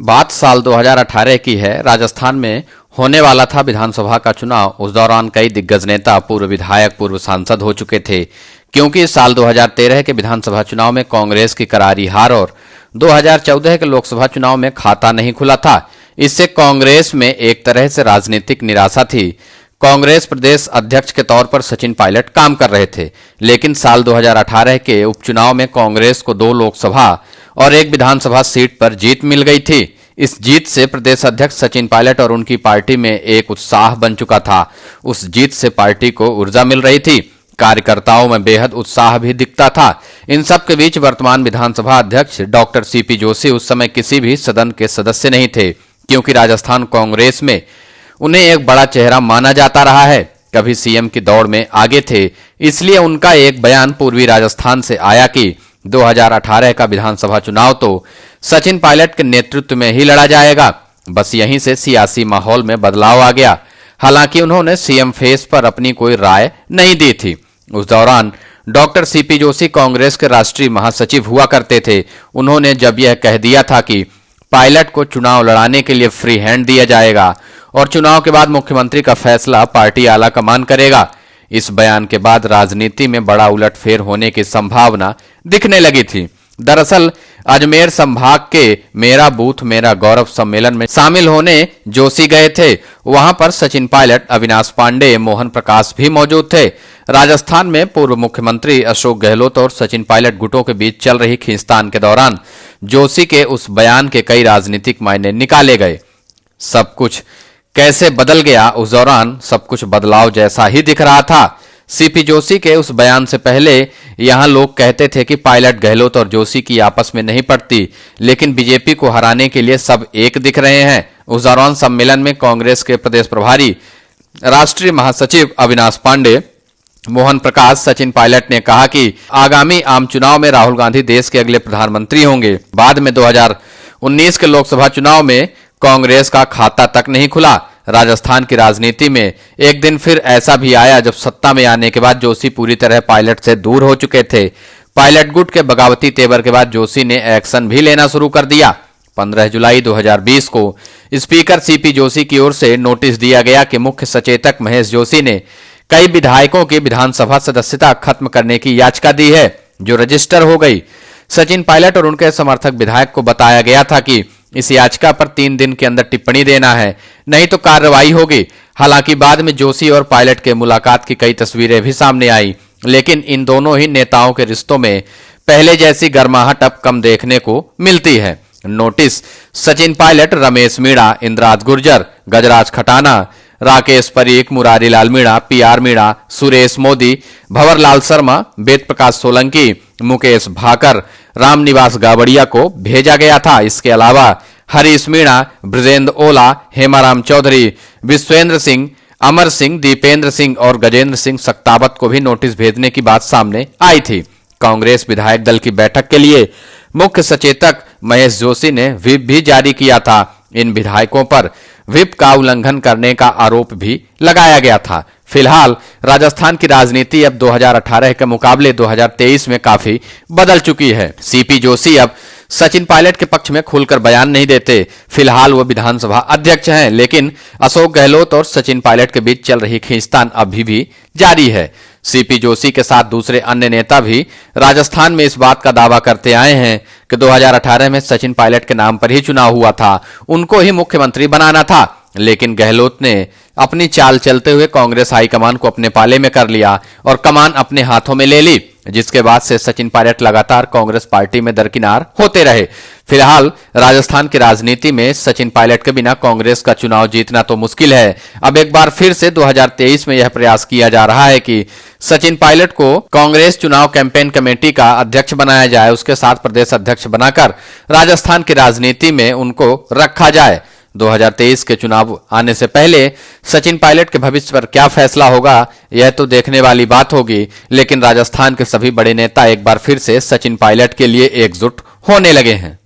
बात साल 2018 की है। राजस्थान में होने वाला था विधानसभा का चुनाव। उस दौरान कई दिग्गज नेता, पूर्व विधायक, पूर्व सांसद हो चुके थे, क्योंकि साल 2013 के विधानसभा चुनाव में कांग्रेस की करारी हार और 2014 के लोकसभा चुनाव में खाता नहीं खुला था। इससे कांग्रेस में एक तरह से राजनीतिक निराशा थी। कांग्रेस प्रदेश अध्यक्ष के तौर पर सचिन पायलट काम कर रहे थे, लेकिन साल 2018 के उपचुनाव में कांग्रेस को 2 लोकसभा और 1 विधानसभा सीट पर जीत मिल गई थी। इस जीत से प्रदेश अध्यक्ष सचिन पायलट और उनकी पार्टी में एक उत्साह बन चुका था। उस जीत से पार्टी को ऊर्जा मिल रही थी, कार्यकर्ताओं में बेहद उत्साह भी दिखता था। इन सब के बीच वर्तमान विधानसभा अध्यक्ष डॉक्टर सीपी जोशी उस समय किसी भी सदन के सदस्य नहीं थे, क्योंकि राजस्थान कांग्रेस में उन्हें एक बड़ा चेहरा माना जाता रहा है। कभी सीएम की दौड़ में आगे थे, इसलिए उनका एक बयान पूर्वी राजस्थान से आया कि 2018 का विधानसभा चुनाव तो सचिन पायलट के नेतृत्व में ही लड़ा जाएगा। बस यहीं से सियासी माहौल में बदलाव आ गया। हालांकि उन्होंने सीएम फेस पर अपनी कोई राय नहीं दी थी। उस दौरान डॉक्टर सीपी जोशी कांग्रेस के राष्ट्रीय महासचिव हुआ करते थे। उन्होंने जब यह कह दिया था कि पायलट को चुनाव लड़ाने के लिए फ्री हैंड दिया जाएगा और चुनाव के बाद मुख्यमंत्री का फैसला पार्टी आला कमान करेगा। इस बयान के बाद राजनीति में बड़ा उलटफेर होने की संभावना दिखने लगी थी। दरअसल अजमेर संभाग के मेरा बूथ मेरा गौरव सम्मेलन में शामिल होने जोशी गए थे। वहां पर सचिन पायलट, अविनाश पांडे, मोहन प्रकाश भी मौजूद थे। राजस्थान में पूर्व मुख्यमंत्री अशोक गहलोत और सचिन पायलट गुटों के बीच चल रही खींचतान के दौरान जोशी के उस बयान के कई राजनीतिक मायने निकाले गए। सब कुछ कैसे बदल गया, उस दौरान सब कुछ बदलाव जैसा ही दिख रहा था। सीपी जोशी के उस बयान से पहले यहां लोग कहते थे कि पायलट, गहलोत और जोशी की आपस में नहीं पड़ती, लेकिन बीजेपी को हराने के लिए सब एक दिख रहे हैं। उस दौरान सम्मेलन में कांग्रेस के प्रदेश प्रभारी, राष्ट्रीय महासचिव अविनाश पांडे, मोहन प्रकाश, सचिन पायलट ने कहा कि आगामी आम चुनाव में राहुल गांधी देश के अगले प्रधानमंत्री होंगे। बाद में 2019 के लोकसभा चुनाव में कांग्रेस का खाता तक नहीं खुला। राजस्थान की राजनीति में एक दिन फिर ऐसा भी आया जब सत्ता में आने के बाद जोशी पूरी तरह पायलट से दूर हो चुके थे। पायलट गुट के बगावती तेवर के बाद जोशी ने एक्शन भी लेना शुरू कर दिया। 15 जुलाई 2020 को स्पीकर सीपी जोशी की ओर से नोटिस दिया गया कि मुख्य सचेतक महेश जोशी ने कई विधायकों की विधानसभा सदस्यता खत्म करने की याचिका दी है, जो रजिस्टर हो गई। सचिन पायलट और उनके समर्थक विधायक को बताया गया था कि इस याचिका पर 3 दिन के अंदर टिप्पणी देना है, नहीं तो कार्रवाई होगी। हालांकि बाद में जोशी और पायलट के मुलाकात की कई तस्वीरें भी सामने आई, लेकिन इन दोनों ही नेताओं के रिश्तों में पहले जैसी गर्माहट अब कम देखने को मिलती है। नोटिस सचिन पायलट, रमेश मीणा, इंद्राज गुर्जर, गजराज खटाना, राकेश परीख, मुरारी लाल मीणा, पीआर मीणा, सुरेश मोदी, भंवरलाल शर्मा, वेद प्रकाश सोलंकी, मुकेश भाकर, रामनिवास गावड़िया को भेजा गया था। इसके अलावा हरीश मीणा, ब्रजेंद्र ओला, हेमाराम चौधरी, विश्वेंद्र सिंह, अमर सिंह, दीपेंद्र सिंह और गजेंद्र सिंह सक्तावत को भी नोटिस भेजने की बात सामने आई थी। कांग्रेस विधायक दल की बैठक के लिए मुख्य सचेतक महेश जोशी ने व्हिप भी जारी किया था। इन विधायकों पर व्हिप का उल्लंघन करने का आरोप भी लगाया गया था। फिलहाल राजस्थान की राजनीति अब 2018 के मुकाबले 2023 में काफी बदल चुकी है। सीपी जोशी अब सचिन पायलट के पक्ष में खुलकर बयान नहीं देते। फिलहाल वो विधानसभा अध्यक्ष हैं, लेकिन अशोक गहलोत और सचिन पायलट के बीच चल रही खींचतान अभी भी जारी है। सीपी जोशी के साथ दूसरे अन्य नेता भी राजस्थान में इस बात का दावा करते आए हैं कि 2018 में सचिन पायलट के नाम पर ही चुनाव हुआ था, उनको ही मुख्यमंत्री बनाना था। लेकिन गहलोत ने अपनी चाल चलते हुए कांग्रेस हाईकमान को अपने पाले में कर लिया और कमान अपने हाथों में ले ली, जिसके बाद से सचिन पायलट लगातार कांग्रेस पार्टी में दरकिनार होते रहे। फिलहाल राजस्थान की राजनीति में सचिन पायलट के बिना कांग्रेस का चुनाव जीतना तो मुश्किल है। अब एक बार फिर से 2023 में यह प्रयास किया जा रहा है कि सचिन पायलट को कांग्रेस चुनाव कैंपेन कमेटी का अध्यक्ष बनाया जाए, उसके साथ प्रदेश अध्यक्ष बनाकर राजस्थान की राजनीति में उनको रखा जाए। 2023 के चुनाव आने से पहले सचिन पायलट के भविष्य पर क्या फैसला होगा, यह तो देखने वाली बात होगी। लेकिन राजस्थान के सभी बड़े नेता एक बार फिर से सचिन पायलट के लिए एकजुट होने लगे हैं।